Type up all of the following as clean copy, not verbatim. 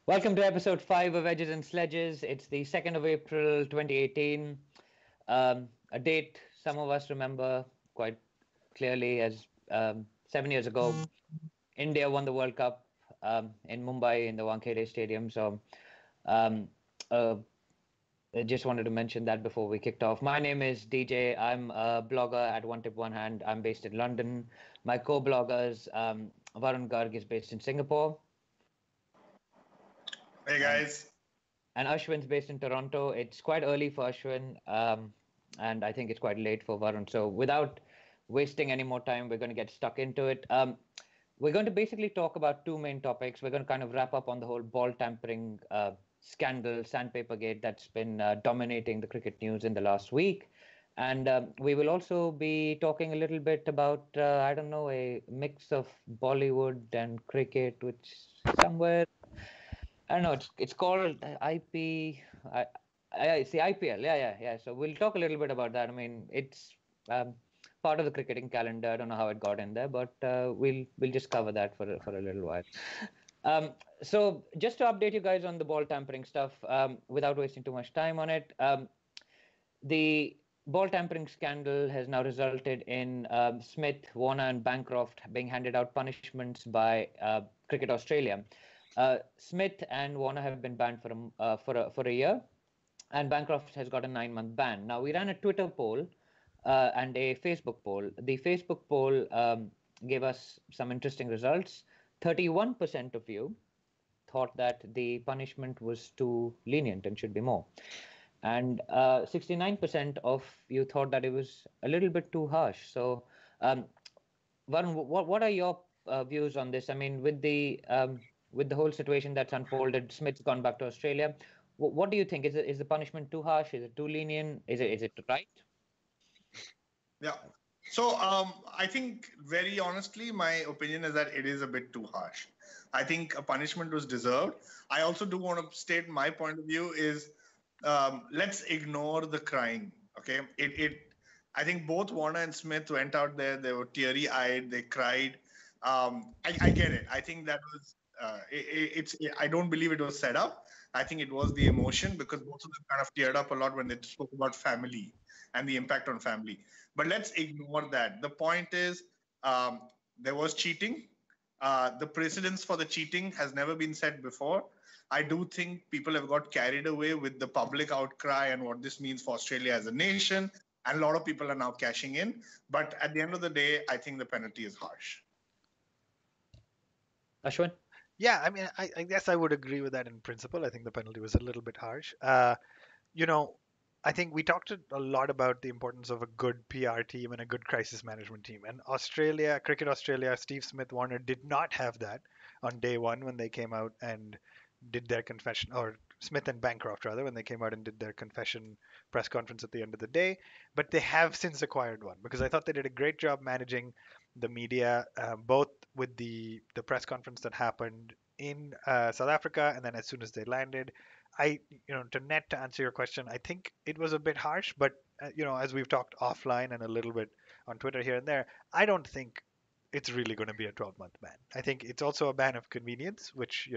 Welcome to episode 5 of Edges and Sledges. It's the 2nd of April 2018. A date some of us remember quite clearly as 7 years ago, India won the World Cup in Mumbai in the Wankhede Stadium. So um, uh, I just wanted to mention that before we kicked off. My name is DJ. I'm a blogger at One Tip One Hand. I'm based in London. My co-bloggers, Varun Garg is based in Singapore. Hey And guys. And Ashwin's based in Toronto. It's quite early for Ashwin, and I think it's quite late for Varun. So without wasting any more time, we're going to get stuck into it. We're going to basically talk about two main topics. We're going to kind of wrap up on the whole ball tampering scandal, sandpaper gate that's been dominating the cricket news in the last week. And we will also be talking a little bit about, I don't know, a mix of Bollywood and cricket, which somewhere I don't know. It's called IP. It's the IPL. Yeah. So we'll talk a little bit about that. I mean, it's um, part of the cricketing calendar. I don't know how it got in there, but we'll just cover that for a little while. So just to update you guys on the ball tampering stuff, without wasting too much time on it, the ball tampering scandal has now resulted in Smith, Warner, and Bancroft being handed out punishments by Cricket Australia. Smith and Warner have been banned for a year, and Bancroft has got a 9-month ban. Now we ran a Twitter poll and a Facebook poll. The Facebook poll gave us some interesting results. 31% of you thought that the punishment was too lenient and should be more, and 69% of you thought that it was a little bit too harsh. So, Varun, what are your views on this? I mean, with the whole situation that's unfolded, Smith's gone back to Australia. What do you think? Is the punishment too harsh? Is it too lenient? Is it right? Yeah. So I think very honestly, my opinion is that it is a bit too harsh. I think a punishment was deserved. I also do want to state my point of view is let's ignore the crying. Okay. I think both Warner and Smith went out there. They were teary eyed. They cried. I get it. I think that was I don't believe it was set up. I think it was the emotion because both of them kind of teared up a lot when they spoke about family and the impact on family. But let's ignore that. The point is, there was cheating. The precedence for the cheating has never been set before. I do think people have got carried away with the public outcry and what this means for Australia as a nation. And a lot of people are now cashing in. But at the end of the day, I think the penalty is harsh. Ashwin? Yeah, I mean, I guess I would agree with that in principle. I think the penalty was a little bit harsh. You know, I think we talked a lot about the importance of a good PR team and a good crisis management team. And Australia, Cricket Australia, Steve Smith Warner did not have that on day one when they came out and did their confession, or Smith and Bancroft rather, when they came out and did their confession press conference at the end of the day. But they have since acquired one because I thought they did a great job managing the media, both with the press conference that happened in South Africa, and then as soon as they landed, to answer your question, I think it was a bit harsh, but as we've talked offline and a little bit on Twitter here and there, I don't think it's really going to be a 12-month ban. I think it's also a ban of convenience, which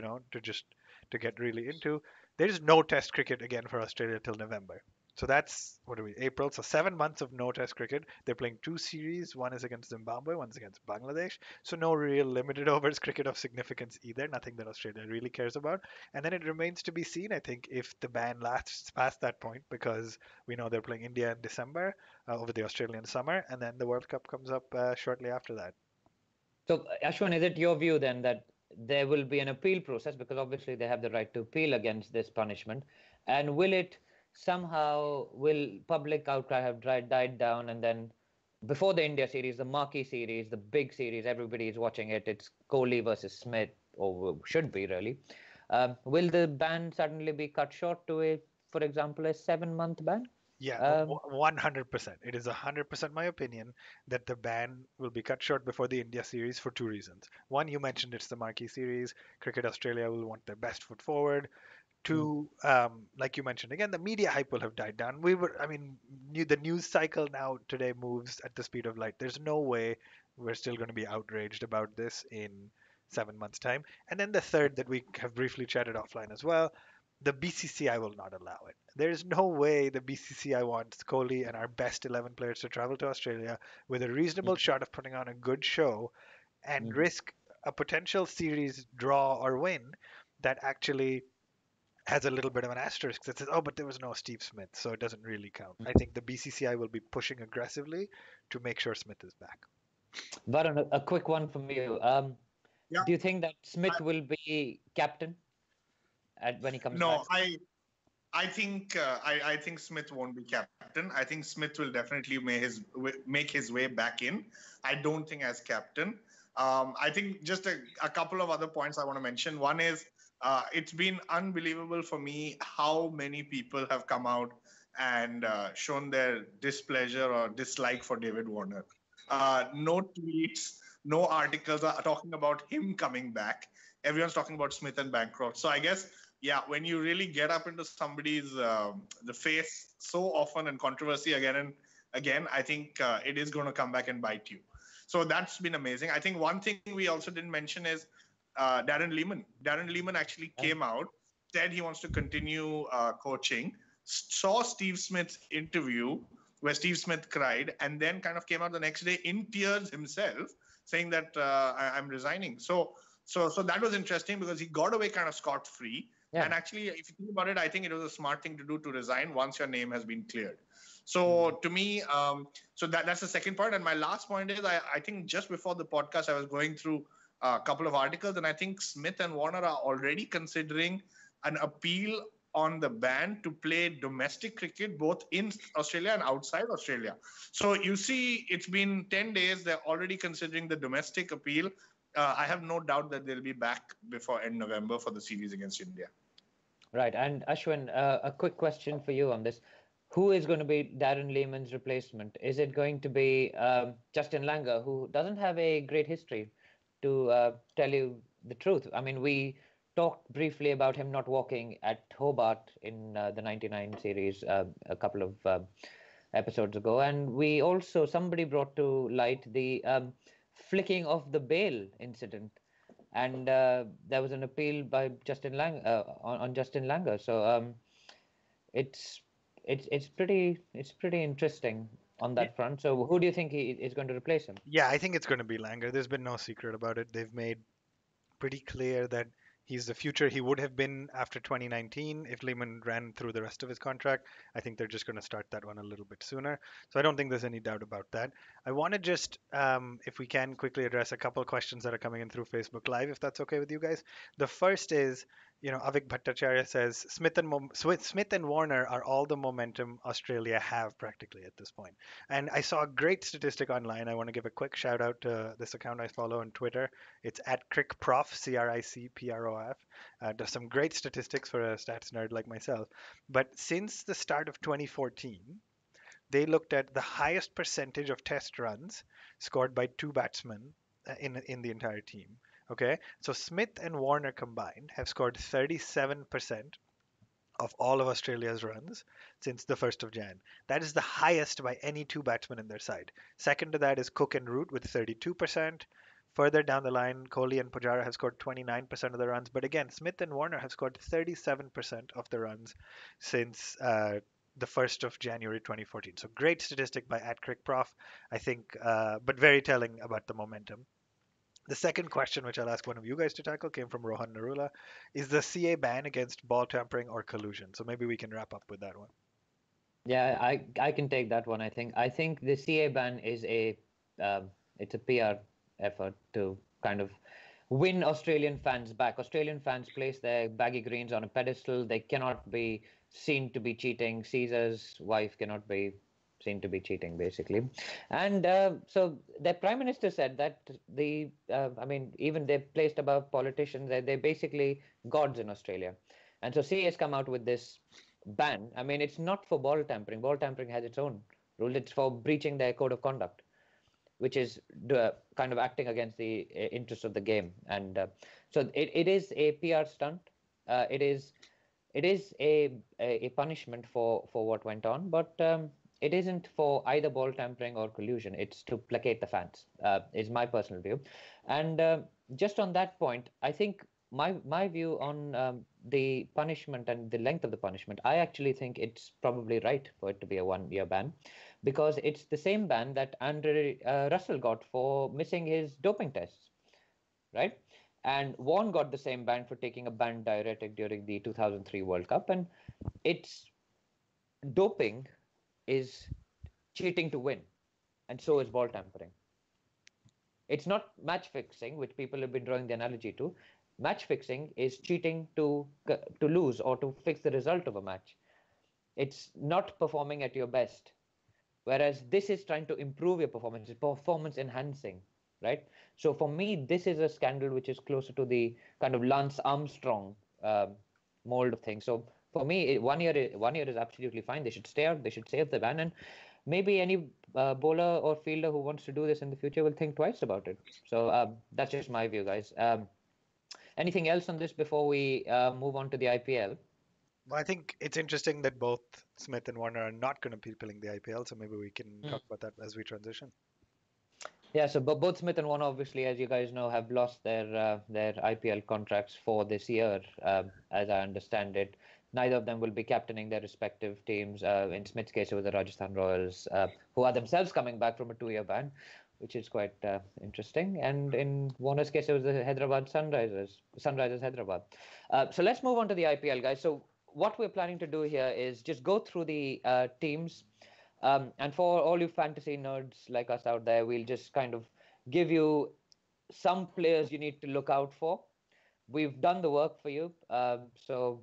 to get really into, there is no Test cricket again for Australia till November. So that's what are we? April. So 7 months of no Test cricket. They're playing two series. One is against Zimbabwe. One's against Bangladesh. So no real limited overs cricket of significance either. Nothing that Australia really cares about. And then it remains to be seen, I think, if the ban lasts past that point, because we know they're playing India in December over the Australian summer, and then the World Cup comes up shortly after that. So, Ashwin, is it your view then that there will be an appeal process because obviously they have the right to appeal against this punishment, and will public outcry have died down, and then before the India series, the marquee series, the big series, everybody is watching it. It's Kohli versus Smith, or should be really. Will the ban suddenly be cut short to for example, a 7-month ban? Yeah, Um, 100%. It is 100% my opinion that the ban will be cut short before the India series for two reasons. One, you mentioned it's the marquee series. Cricket Australia will want their best foot forward. mm, Two, like you mentioned again, the media hype will have died down. I mean, the news cycle now today moves at the speed of light. There's no way we're still going to be outraged about this in 7 months' time. And then the third that we have briefly chatted offline as well, the BCCI will not allow it. There is no way the BCCI wants Kohli and our best 11 players to travel to Australia with a reasonable shot of putting on a good show and Mm-hmm. risk a potential series draw or win that actually has a little bit of an asterisk that says, oh, but there was no Steve Smith, so it doesn't really count. I think the BCCI will be pushing aggressively to make sure Smith is back. Varun, a quick one from you. Yeah. Do you think that Smith will be captain when he comes back? No, I think Smith won't be captain. I think Smith will definitely make his way back in. I don't think as captain. I think just a couple of other points I want to mention. One is it's been unbelievable for me how many people have come out and shown their displeasure or dislike for David Warner. No tweets, no articles are talking about him coming back. Everyone's talking about Smith and Bancroft. So I guess, yeah, when you really get up into somebody's the face so often and controversy again and again, I think it is going to come back and bite you. So that's been amazing. I think one thing we also didn't mention is Darren Lehman. Darren Lehman actually came out, said he wants to continue coaching, saw Steve Smith's interview where Steve Smith cried, and then kind of came out the next day in tears himself, saying that I'm resigning. So that was interesting because he got away kind of scot-free. Yeah. And actually, if you think about it, I think it was a smart thing to do to resign once your name has been cleared. So to me, so that's the second point. And my last point is, I think just before the podcast, I was going through a couple of articles, and I think Smith and Warner are already considering an appeal on the ban to play domestic cricket both in Australia and outside Australia. So you see, it's been 10 days. They're already considering the domestic appeal. I have no doubt that they'll be back before end November for the series against India. Right. And Ashwin, a quick question for you on this. Who is going to be Darren Lehman's replacement? Is it going to be Justin Langer, who doesn't have a great history, to tell you the truth? I mean, we talked briefly about him not walking at Hobart in the 99 series a couple of episodes ago. And we also, somebody brought to light the flicking of the bail incident. And there was an appeal by Justin on Justin Langer. So it's pretty interesting on that front. So who do you think is going to replace him? Yeah, I think it's going to be Langer. There's been no secret about it. They've made pretty clear that he's the future. He would have been after 2019 if Lehman ran through the rest of his contract. I think they're just going to start that one a little bit sooner. So I don't think there's any doubt about that. I want to just, if we can, quickly address a couple of questions that are coming in through Facebook Live, if that's okay with you guys. The first is, Avik Bhattacharya says Smith and Warner are all the momentum Australia have practically at this point. And I saw a great statistic online. I want to give a quick shout out to this account I follow on Twitter. It's at CricProf, CRICPROF. Does some great statistics for a stats nerd like myself. But since the start of 2014, they looked at the highest percentage of test runs scored by two batsmen in the entire team. Okay, so Smith and Warner combined have scored 37% of all of Australia's runs since the 1st of Jan. That is the highest by any two batsmen in their side. Second to that is Cook and Root with 32%. Further down the line, Kohli and Pujara have scored 29% of the runs. But again, Smith and Warner have scored 37% of the runs since the 1st of January 2014. So great statistic by @CricProf, I think, but very telling about the momentum. The second question, which I'll ask one of you guys to tackle, came from Rohan Narula. Is the CA ban against ball tampering or collusion? So maybe we can wrap up with that one. Yeah, I can take that one. I think the CA ban is it's a PR effort to kind of win Australian fans back. Australian fans place their baggy greens on a pedestal. They cannot be seen to be cheating. Caesar's wife cannot be seen to be cheating, basically. And so the Prime Minister said that even they're placed above politicians. They're basically gods in Australia. And so CA has come out with this ban. I mean, it's not for ball tampering. Ball tampering has its own rule. It's for breaching their code of conduct, which is kind of acting against the interests of the game. And so it is a PR stunt. It is a punishment for what went on. But it isn't for either ball tampering or collusion. It's to placate the fans, is my personal view. And just on that point, I think my view on the punishment and the length of the punishment, I actually think it's probably right for it to be a 1 year ban, because it's the same ban that Andre Russell got for missing his doping tests, right? And Vaughan got the same ban for taking a banned diuretic during the 2003 World Cup. And it's doping is cheating to win, and so is ball tampering. It's not match fixing, which people have been drawing the analogy to. Match fixing is cheating to lose or to fix the result of a match. It's not performing at your best. Whereas this is trying to improve your performance, it's performance enhancing, right? So for me, this is a scandal which is closer to the kind of Lance Armstrong mold of things. So for me, 1 year is absolutely fine. They should stay out. They should save the ban, and maybe any bowler or fielder who wants to do this in the future will think twice about it. So that's just my view, guys. Anything else on this before we move on to the IPL? Well, I think it's interesting that both Smith and Warner are not going to be playing the IPL, so maybe we can talk about that as we transition. Yeah, so both Smith and Warner, obviously, as you guys know, have lost their IPL contracts for this year, as I understand it. Neither of them will be captaining their respective teams. In Smith's case, it was the Rajasthan Royals, who are themselves coming back from a 2-year ban, which is quite interesting. And in Warner's case, it was the Sunrisers Hyderabad. So let's move on to the IPL, guys. So what we're planning to do here is just go through the teams. And for all you fantasy nerds like us out there, we'll just kind of give you some players you need to look out for. We've done the work for you. So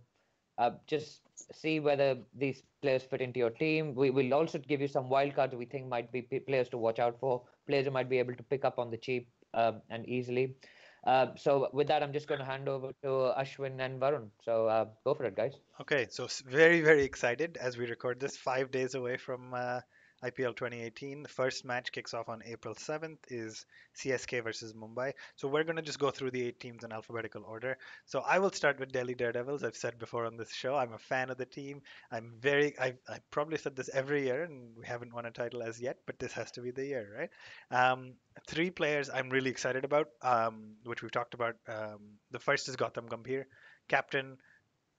just see whether these players fit into your team. We will also give you some wildcards we think might be players to watch out for, players you might be able to pick up on the cheap and easily. So with that, I'm just going to hand over to Ashwin and Varun. So go for it, guys. Okay, so very, very excited as we record this, 5 days away from IPL 2018. The first match kicks off on April 7th, is CSK versus Mumbai. So we're going to just go through the 8 teams in alphabetical order. So I will start with Delhi Daredevils. I've said before on this show, I'm a fan of the team. I probably said this every year, and we haven't won a title as yet, but this has to be the year, right? Three players I'm really excited about, which we've talked about. The first is Gautam Gambhir, captain,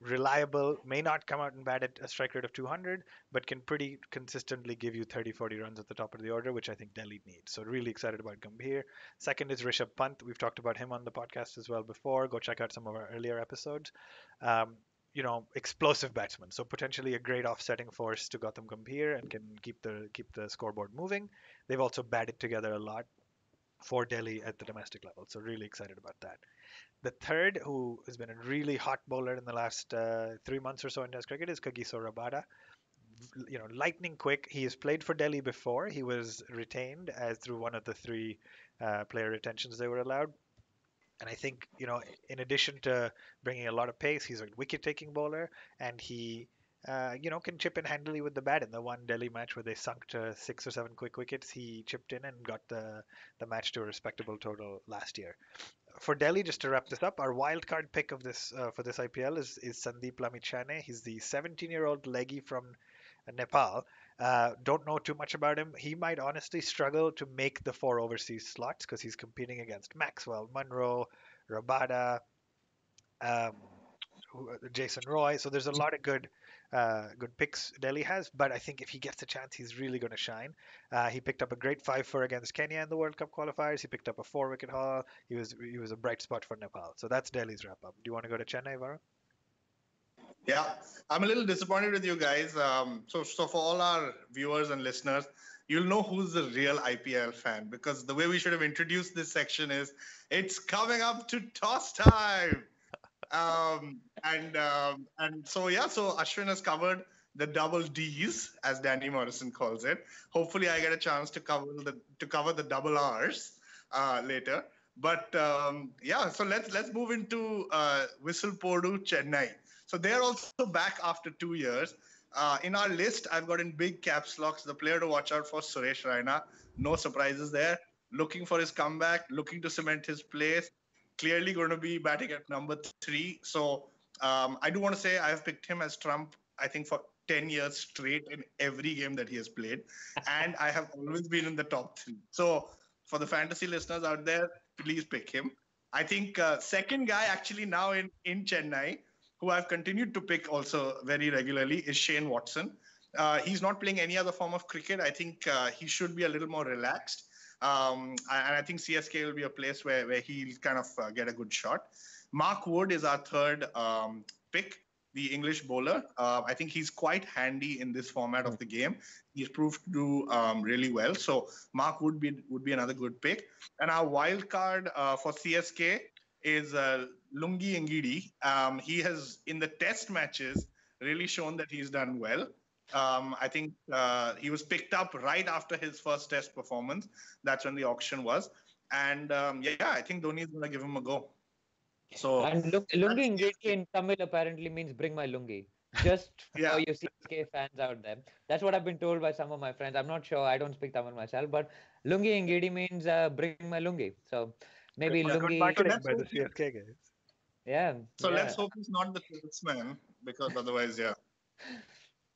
reliable, may not come out and bat at a strike rate of 200, but can pretty consistently give you 30, 40 runs at the top of the order, which I think Delhi needs. So really excited about Gambhir. Second is Rishabh Pant. We've talked about him on the podcast as well before. Go check out some of our earlier episodes. Explosive batsman. So potentially a great offsetting force to Gautam Gambhir and can keep the scoreboard moving. They've also batted together a lot for Delhi at the domestic level. So really excited about that. The third, who has been a really hot bowler in the last 3 months or so in Test cricket, is Kagiso Rabada. Lightning quick. He has played for Delhi before. He was retained as through one of the three player retentions they were allowed. And I think, in addition to bringing a lot of pace, he's a wicket-taking bowler, and he, can chip in handily with the bat. In the one Delhi match where they sunk to 6 or 7 quick wickets, he chipped in and got the match to a respectable total last year. For Delhi, just to wrap this up, our wild card pick of this for this IPL is Sandeep Lamichhane. He's the 17-year-old leggy from Nepal. Don't know too much about him. He might honestly struggle to make the 4 overseas slots because he's competing against Maxwell, Munro, Rabada, um, Jason Roy. So there's a lot of good picks Delhi has, but I think if he gets a chance, he's really going to shine. He picked up a great 5 for against Kenya in the World Cup qualifiers. He picked up a 4 wicket haul. He was a bright spot for Nepal. So that's Delhi's wrap up. Do you want to go to Chennai, Varun? Yeah, I'm a little disappointed with you guys. So for all our viewers and listeners, you'll know who's the real IPL fan, because the way we should have introduced this section is it's coming up to toss time. So Ashwin has covered the double D's, as Danny Morrison calls it. Hopefully, I get a chance to cover the double R's later. But so let's move into Whistle Podu Chennai. So they're also back after 2 years. In our list, I've got in big caps locks the player to watch out for, Suresh Raina. No surprises there. Looking for his comeback, looking to cement his place. Clearly going to be batting at number 3. So I do want to say I have picked him as trump, I think, for 10 years straight in every game that he has played. And I have always been in the top 3. So for the fantasy listeners out there, please pick him. I think second guy actually now in Chennai, who I've continued to pick also very regularly, is Shane Watson. He's not playing any other form of cricket. I think he should be a little more relaxed. And I think CSK will be a place where he'll kind of get a good shot. Mark Wood is our third pick, the English bowler. I think he's quite handy in this format of the game. He's proved to do really well. So Mark would be another good pick. And our wild card for CSK is Lungi Ngidi. He has, in the test matches, really shown that he's done well. I think he was picked up right after his first test performance. That's when the auction was. And I think Dhoni is going to give him a go. So, and lungi Ngidi in Tamil apparently means bring my lungi. Just for you CSK fans out there. That's what I've been told by some of my friends. I'm not sure. I don't speak Tamil myself, but lungi Ngidi means bring my lungi. So maybe good lungi. marketing by the CSK guys. Yeah. So let's hope he's not the salesman, because otherwise,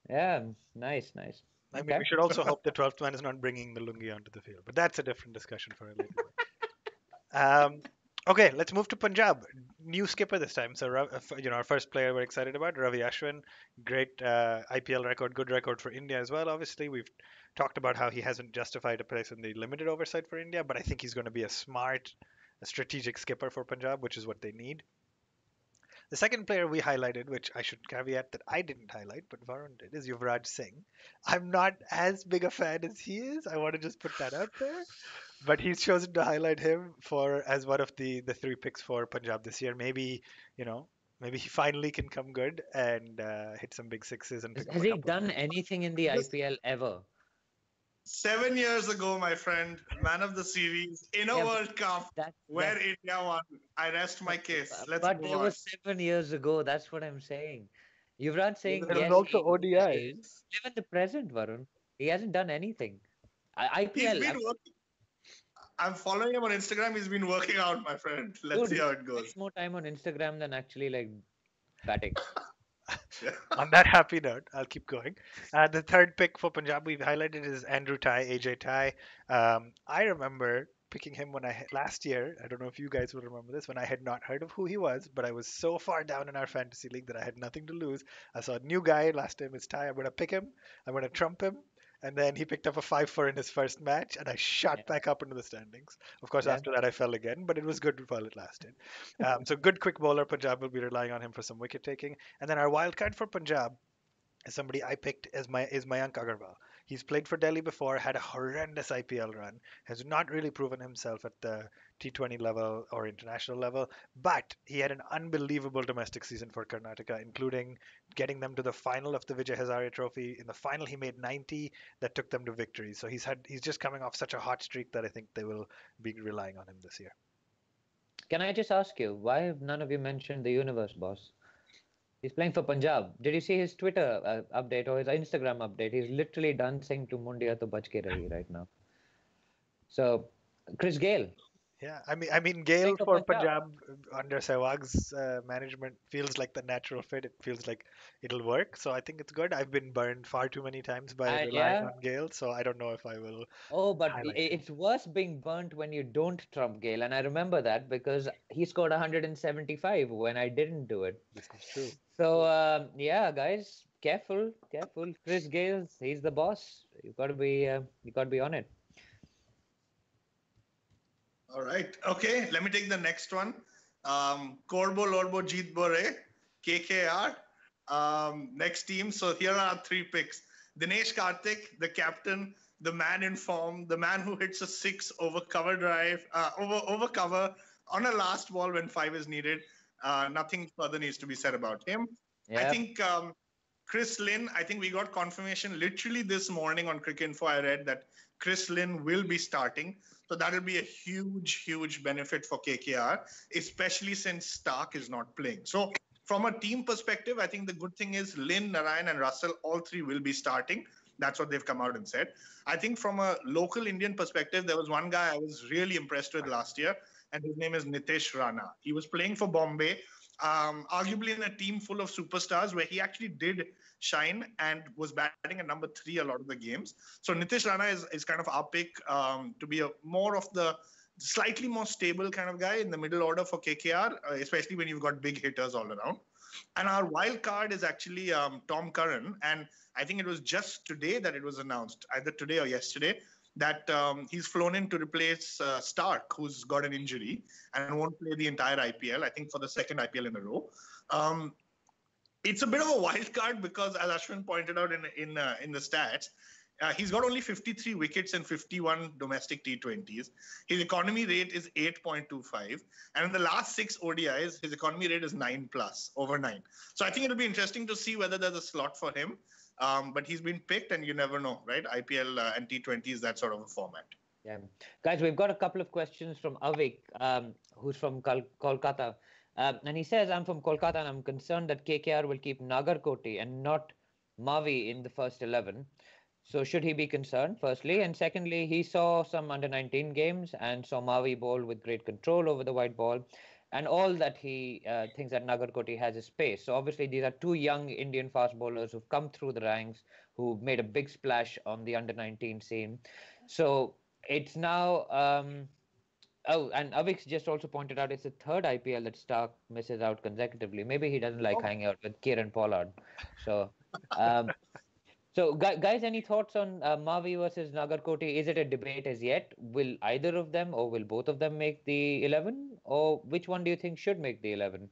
Yeah, nice. I mean, we should also hope the 12th man is not bringing the lungi onto the field, but that's a different discussion for a later. Okay, let's move to Punjab. New skipper this time. So, our first player we're excited about, Ravi Ashwin. Great IPL record, good record for India as well. Obviously, we've talked about how he hasn't justified a place in the limited oversight for India, but I think he's going to be a strategic skipper for Punjab, which is what they need. The second player we highlighted, which I should caveat that I didn't highlight, but Varun did, is Yuvraj Singh. I'm not as big a fan as he is. I want to just put that out there. But he's chosen to highlight him as one of the three picks for Punjab this year. Maybe he finally can come good and hit some big sixes. And has he done anything in the IPL ever? 7 years ago, my friend, man of the series in a World Cup where India won. I rest my case. But it was 7 years ago. That's what I'm saying. Yuvraj Singh, yes, also ODI. Live in the present, Varun. He hasn't done anything. IPL. He's been working. I'm following him on Instagram. He's been working out, my friend. Let's see how it goes. More time on Instagram than actually batting. On that happy note, I'll keep going. The third pick for Punjab we've highlighted is Andrew Tye, AJ Tye. I remember picking him last year. I don't know if you guys will remember this, when I had not heard of who he was, but I was so far down in our fantasy league that I had nothing to lose. I saw a new guy last time. It's Tye. I'm going to pick him. I'm going to trump him. And then he picked up a 5-4 in his first match, and I shot back up into the standings. Of course, after that I fell again, but it was good while it lasted. So good quick bowler. Punjab will be relying on him for some wicket taking. And then our wild card for Punjab is somebody I picked is Mayank Agarwal. He's played for Delhi before, had a horrendous IPL run, has not really proven himself at the T20 level or international level, but he had an unbelievable domestic season for Karnataka, including getting them to the final of the Vijay Hazare Trophy. In the final, he made 90 that took them to victory. So he's just coming off such a hot streak that I think they will be relying on him this year. Can I just ask you, why have none of you mentioned the universe boss? He's playing for Punjab. Did you see his Twitter update or his Instagram update? He's literally dancing to Mundiya to Bach Ke Rahi right now. So, Chris Gayle. Yeah, I mean, Gayle for Punjab under Sehwag's management feels like the natural fit. It feels like it'll work. So I think it's good. I've been burned far too many times by relying on Gayle, so I don't know if I will. Oh, but it's worse being burnt when you don't trump Gayle, and I remember that because he scored 175 when I didn't do it. This is true. So guys, careful. Chris Gayle, he's the boss. You got to be on it. All right. Okay. Let me take the next one. Korbo Lorbo Jeet Bore, KKR. Next team. So here are our three picks. Dinesh Karthik, the captain, the man in form, the man who hits a 6 over cover drive, over cover on a last ball when 5 is needed. Nothing further needs to be said about him. Yep. I think Chris Lynn, I think we got confirmation literally this morning on Cricket Info. I read that Chris Lynn will be starting. So that will be a huge benefit for KKR, especially since Stark is not playing. So from a team perspective, I think the good thing is Lynn, Narayan and Russell, all three will be starting. That's what they've come out and said. I think from a local Indian perspective, there was one guy I was really impressed with last year, and his name is Nitesh Rana. He was playing for Bombay. arguably in a team full of superstars where he actually did shine and was batting at number 3 a lot of the games. So Nitish Rana is kind of our pick to be a more of the slightly more stable kind of guy in the middle order for KKR, especially when you've got big hitters all around. And our wild card is actually Tom Curran. And I think it was just today that it was announced, either today or yesterday, that he's flown in to replace Stark, who's got an injury and won't play the entire IPL, I think for the second IPL in a row. It's a bit of a wild card because, as Ashwin pointed out in the stats, he's got only 53 wickets and 51 domestic T20s. His economy rate is 8.25. And in the last 6 ODIs, his economy rate is 9 plus, over 9. So I think it'll be interesting to see whether there's a slot for him. But he's been picked and you never know, right? IPL and T20 is that sort of a format. Yeah. Guys, we've got a couple of questions from Avik, who's from Kolkata. And he says, I'm from Kolkata and I'm concerned that KKR will keep Nagarkoti and not Mavi in the first 11. So should he be concerned, firstly? And secondly, he saw some under-19 games and saw Mavi bowl with great control over the white ball. And all that he thinks that Nagarkoti has is pace. So obviously these are 2 young Indian fast bowlers who've come through the ranks, who made a big splash on the under-19 scene. So it's now... Oh, and Avik just also pointed out it's the 3rd IPL that Stark misses out consecutively. Maybe he doesn't like hanging out with Kieran Pollard. So... So, guys, any thoughts on Mavi versus Nagarkoti? Is it a debate as yet? Will either of them or will both of them make the 11? Or which one do you think should make the 11?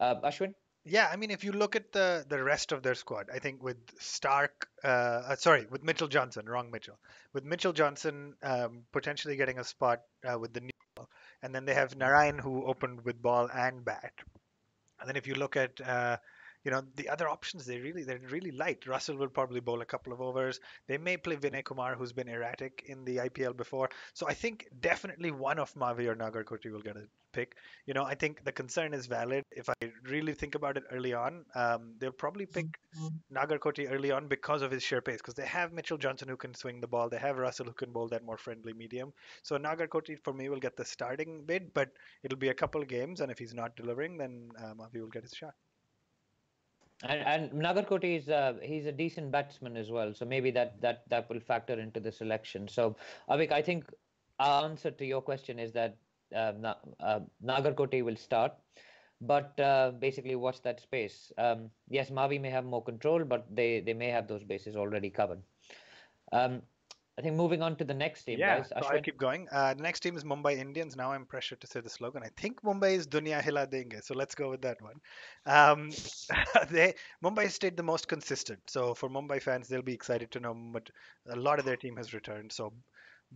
Ashwin? Yeah, I mean, if you look at the rest of their squad, I think with with Mitchell Johnson, wrong Mitchell, with Mitchell Johnson potentially getting a spot with the new ball, and then they have Narayan who opened with ball and bat. And then if you look at the other options, they're really light. Russell will probably bowl a couple of overs. They may play Vinay Kumar, who's been erratic in the IPL before. So I think definitely one of Mavi or Nagarkoti will get a pick. I think the concern is valid. If I really think about it early on, they'll probably pick Nagarkoti early on because of his sheer pace. Because they have Mitchell Johnson who can swing the ball. They have Russell who can bowl that more friendly medium. So Nagarkoti for me will get the starting bid, but it'll be a couple of games, and if he's not delivering, then Mavi will get his shot. And Nagarkoti is he's a decent batsman as well, so maybe that will factor into the selection. So Avik, I think our answer to your question is that Nagarkoti will start, but basically watch that space. Yes, Mavi may have more control, but they may have those bases already covered. I think moving on to the next team, yeah, guys. So I'll keep going. The next team is Mumbai Indians. Now I'm pressured to say the slogan. I think Mumbai is Dunya Hila Denge, so let's go with that one. Mumbai stayed the most consistent. So for Mumbai fans, they'll be excited to know a lot of their team has returned. So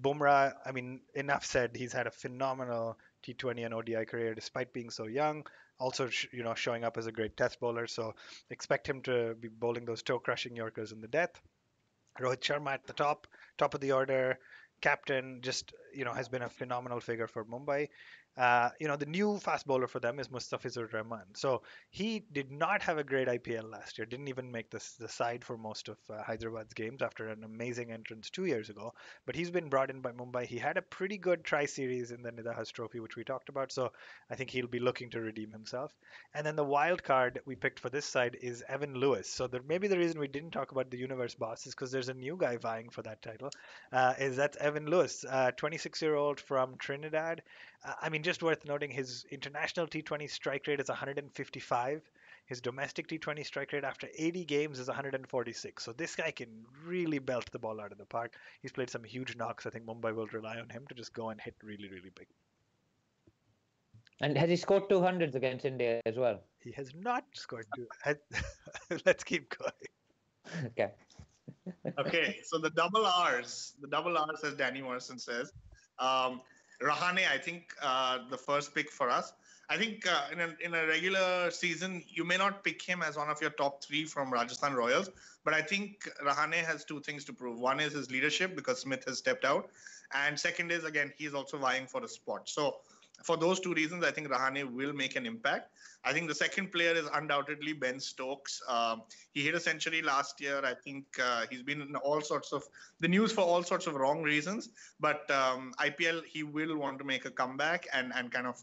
Bumrah, I mean, enough said. He's had a phenomenal T20 and ODI career despite being so young. Also, showing up as a great test bowler. So expect him to be bowling those toe-crushing Yorkers in the death. Rohit Sharma at the top of the order, captain, just has been a phenomenal figure for Mumbai. The new fast bowler for them is Mustafizur Rahman. So he did not have a great IPL last year. Didn't even make the side for most of Hyderabad's games after an amazing entrance 2 years ago. But he's been brought in by Mumbai. He had a pretty good tri-series in the Nidahas Trophy, which we talked about. So I think he'll be looking to redeem himself. And then the wild card we picked for this side is Evan Lewis. So maybe the reason we didn't talk about the Universe Boss is because there's a new guy vying for that title. That's Evan Lewis, 26-year-old from Trinidad. I mean, just worth noting, his international T20 strike rate is 155. His domestic T20 strike rate after 80 games is 146. So this guy can really belt the ball out of the park. He's played some huge knocks. I think Mumbai will rely on him to just go and hit really, really big. And has he scored 200s against India as well? He has not scored two. Let's keep going. Okay. Okay, so the double R's, as Danny Morrison says. Rahane, I think the first pick for us. I think in a regular season, you may not pick him as one of your top 3 from Rajasthan Royals, but I think Rahane has 2 things to prove. One is his leadership because Smith has stepped out, and second is, again, he's also vying for a spot. So for those 2 reasons, I think Rahane will make an impact. I think the second player is undoubtedly Ben Stokes. He hit a century last year. I think he's been in all sorts of the news for all sorts of wrong reasons. But IPL, he will want to make a comeback and kind of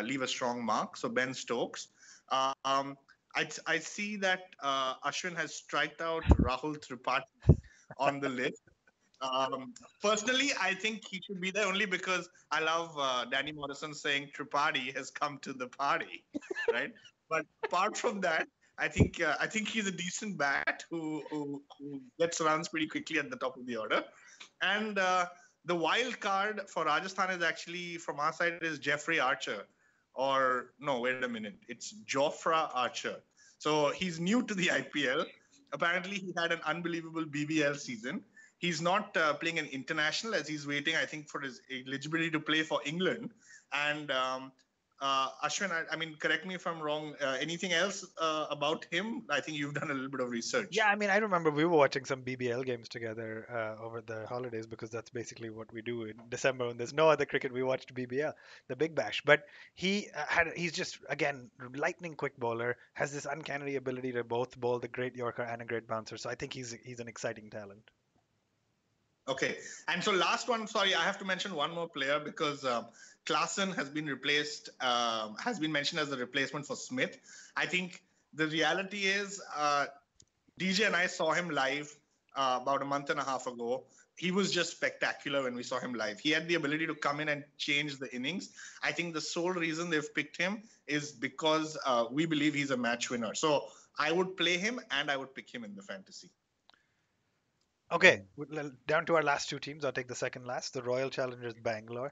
leave a strong mark. So Ben Stokes. Um, I see that Ashwin has striked out Rahul Tripathi on the list. Personally, I think he should be there only because I love Danny Morrison saying Tripathi has come to the party, right? But apart from that, I think he's a decent bat who gets runs pretty quickly at the top of the order. And the wild card for Rajasthan is actually from our side is Jeffrey Archer, or no, wait a minute, it's Jofra Archer. So he's new to the IPL. Apparently, he had an unbelievable BBL season. He's not playing an international as he's waiting, I think, for his eligibility to play for England. And Ashwin, I mean, correct me if I'm wrong. Anything else about him? I think you've done a little bit of research. Yeah, I mean, I remember we were watching some BBL games together over the holidays because that's basically what we do in December when there's no other cricket. We watched BBL, the Big Bash. But he's just again lightning quick bowler, has this uncanny ability to both bowl the great Yorker and a great bouncer. So I think he's an exciting talent. Okay. And so last one, sorry, I have to mention one more player because Klaassen has been replaced, has been mentioned as the replacement for Smith. I think the reality is DJ and I saw him live about a month and a half ago. He was just spectacular when we saw him live. He had the ability to come in and change the innings. I think the sole reason they've picked him is because we believe he's a match winner. So I would play him and I would pick him in the fantasy. Okay, down to our last two teams. I'll take the second last, the Royal Challengers Bangalore.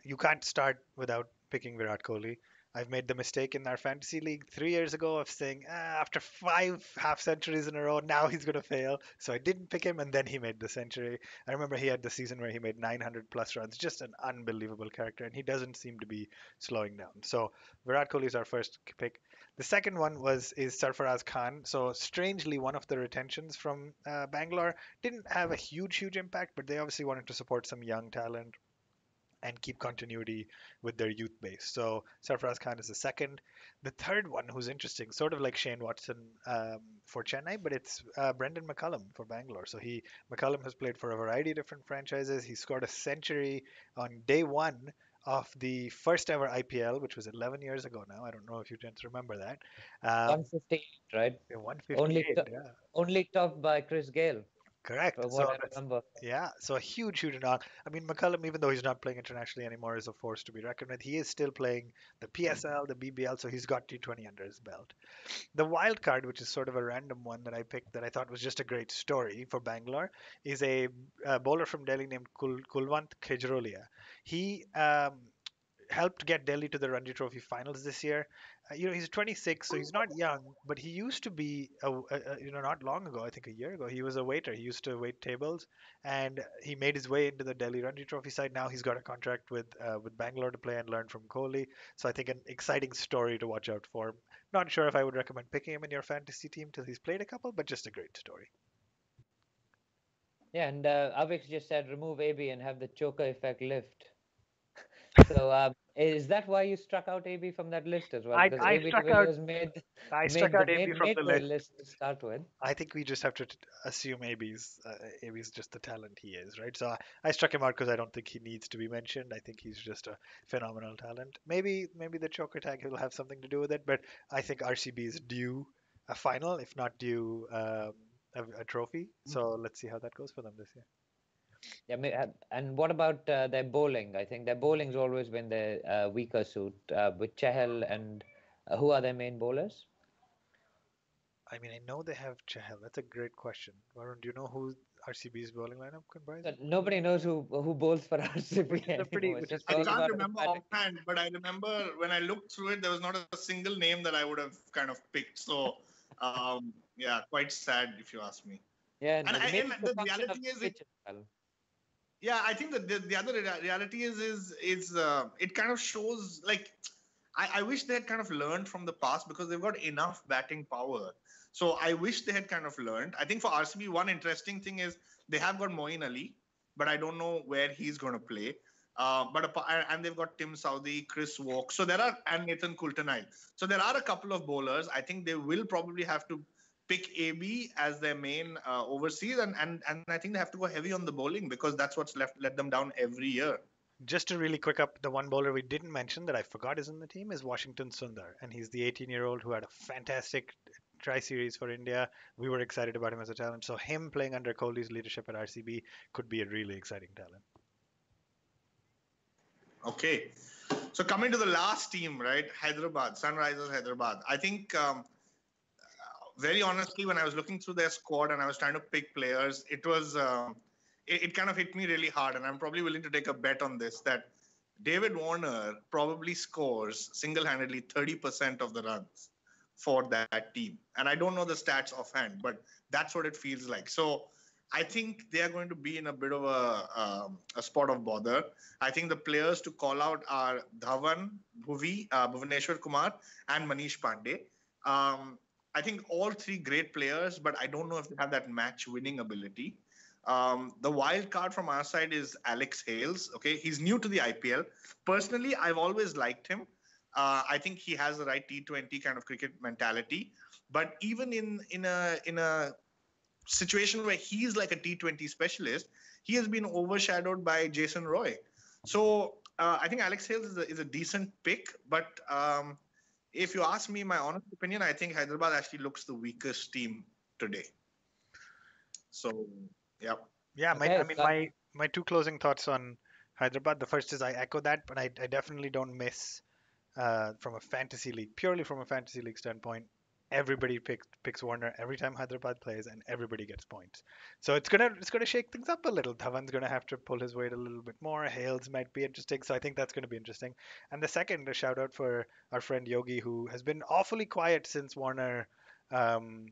You can't start without picking Virat Kohli. I've made the mistake in our fantasy league 3 years ago of saying after 5 half centuries in a row, now he's going to fail. So I didn't pick him, and then he made the century. I remember he had the season where he made 900 plus runs, just an unbelievable character, and he doesn't seem to be slowing down. So Virat Kohli is our first pick. The second one is Sarfaraz Khan. So strangely, one of the retentions from Bangalore didn't have a huge impact, but they obviously wanted to support some young talent and keep continuity with their youth base. So Sarfaraz Khan is the second. The third one, who's interesting, sort of like Shane Watson for Chennai, but it's Brendan McCullum for Bangalore. So McCullum has played for a variety of different franchises. He scored a century on day one of the first ever IPL, which was 11 years ago now. I don't know if you gents remember that. 158, right? 158. Yeah. Only topped by Chris Gale, Correct. from what I remember. Yeah, so a huge knock. I mean, McCullum, even though he's not playing internationally anymore, is a force to be reckoned with. He is still playing the PSL, the BBL, so he's got T20 under his belt. The wild card, which is sort of a random one that I picked that I thought was just a great story for Bangalore, is a bowler from Delhi named Kulwant Khejrolia. He helped get Delhi to the Ranji Trophy finals this year. He's 26, so he's not young, but he used to be, not long ago, I think a year ago, he was a waiter. He used to wait tables, and he made his way into the Delhi Ranji Trophy side. Now he's got a contract with Bangalore to play and learn from Kohli. So I think an exciting story to watch out for. Not sure if I would recommend picking him in your fantasy team till he's played a couple, but just a great story. Yeah, and Avik just said remove AB and have the choker effect lift. So is that why you struck out AB from that list as well? I, Because I AB struck de out Villiers made I made struck the out AB from made the the list. list to start with. I think we just have to assume AB's just the talent he is, right? So I struck him out because I don't think he needs to be mentioned. I think he's just a phenomenal talent. Maybe the choker tag will have something to do with it, but I think RCB is due a final, if not due a trophy. So let's see how that goes for them this year. Yeah, and what about their bowling? I think their bowling's always been their weaker suit with Chahal and who are their main bowlers? I mean, I know they have Chahal. That's a great question. Varun, do you know who RCB's bowling lineup comprises? Nobody knows who bowls for RCB anymore. It's just I falling can't out of the remember paddock. offhand, but I remember when I looked through it, there was not a single name that I would have kind of picked. So, yeah, quite sad if you ask me. Yeah, And, maybe and it's a the function of reality the is, pitch as well. yeah, I think that the other reality is it kind of shows like I wish they had kind of learned from the past because they've got enough batting power. So I wish they had kind of learned. I think for RCB, one interesting thing is they have got Moeen Ali, but I don't know where he's going to play. And they've got Tim Southee, Chris Walk. So and Nathan Coulter-Nile. So there are a couple of bowlers. I think they will probably have to pick AB as their main overseas, and I think they have to go heavy on the bowling because that's what's let them down every year. Just to really quick up, the one bowler we didn't mention that I forgot is in the team is Washington Sundar, and he's the 18-year-old who had a fantastic tri-series for India. We were excited about him as a talent, so him playing under Kohli's leadership at RCB could be a really exciting talent. Okay. So coming to the last team, right? Hyderabad, Sunrisers Hyderabad. I think, very honestly, when I was looking through their squad and I was trying to pick players, it kind of hit me really hard. And I'm probably willing to take a bet on this that David Warner probably scores single-handedly 30% of the runs for that team. And I don't know the stats offhand, but that's what it feels like. So I think they are going to be in a bit of a spot of bother. I think the players to call out are Dhawan, Bhuvaneshwar Kumar, and Manish Pandey. I think all three great players, but I don't know if they have that match-winning ability. The wild card from our side is Alex Hales. Okay, he's new to the IPL. Personally, I've always liked him. I think he has the right T20 kind of cricket mentality. But even in a situation where he's like a T20 specialist, he has been overshadowed by Jason Roy. So I think Alex Hales is a decent pick. But if you ask me my honest opinion, I think Hyderabad actually looks the weakest team today. So, yeah. Yeah, Okay, my two closing thoughts on Hyderabad. The first is I echo that, but I definitely don't miss from a fantasy league, purely from a fantasy league standpoint. Everybody picks Warner every time Hyderabad plays, and everybody gets points. So it's gonna shake things up a little. Dhawan's gonna have to pull his weight a little bit more. Hales might be interesting, so I think that's gonna be interesting. And the second, a shout out for our friend Yogi, who has been awfully quiet since Warner. Um,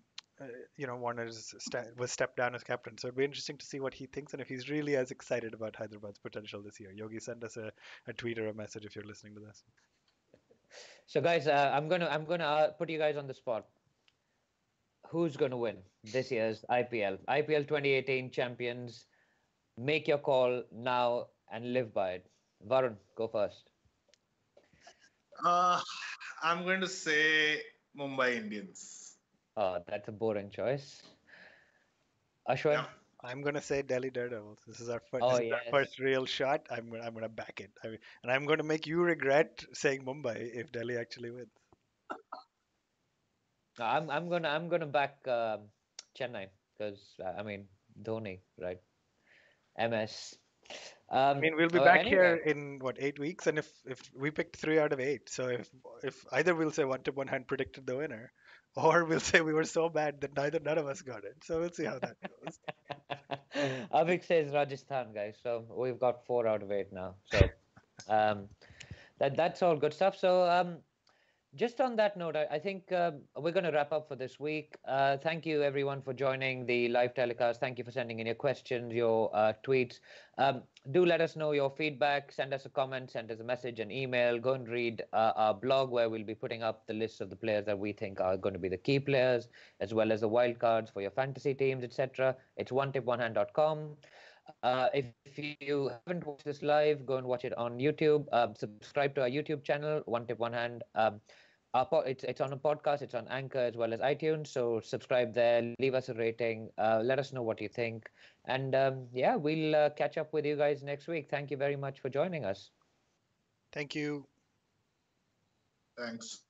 was stepped down as captain. So it'd be interesting to see what he thinks and if he's really as excited about Hyderabad's potential this year. Yogi, send us a tweet or a message if you're listening to this. so guys, I'm gonna put you guys on the spot. Who's gonna win this year's IPL? IPL 2018 champions. Make your call now and live by it. Varun, go first. I'm going to say Mumbai Indians. Oh, that's a boring choice. Ashwin? Yeah. I'm gonna say Delhi Daredevils. This is our Oh, this is our yes. first real shot. I'm gonna back it. And I'm gonna make you regret saying Mumbai if Delhi actually wins. No, I'm gonna back Chennai because I mean Dhoni, right? MS. I mean, we'll be Oh, back here anyway, in what 8 weeks, and if we picked 3 out of 8, so if either we'll say one tip one hand predicted the winner, or we'll say we were so bad that none of us got it. So we'll see how that goes. Avik says Rajasthan, guys. So we've got 4 out of 8 now. So um, that's all good stuff. So just on that note, I think we're going to wrap up for this week. Thank you, everyone, for joining the live telecast. Thank you for sending in your questions, your tweets. Do let us know your feedback. Send us a comment, send us a message, an email. Go and read our blog where we'll be putting up the list of the players that we think are going to be the key players, as well as the wildcards for your fantasy teams, etc. It's onetiponehand.com. If you haven't watched this live, go and watch it on YouTube. Subscribe to our YouTube channel, One Tip One Hand. It's on a podcast. It's on Anchor as well as iTunes. So subscribe there. Leave us a rating. Let us know what you think. And yeah, we'll catch up with you guys next week. Thank you very much for joining us. Thank you. Thanks.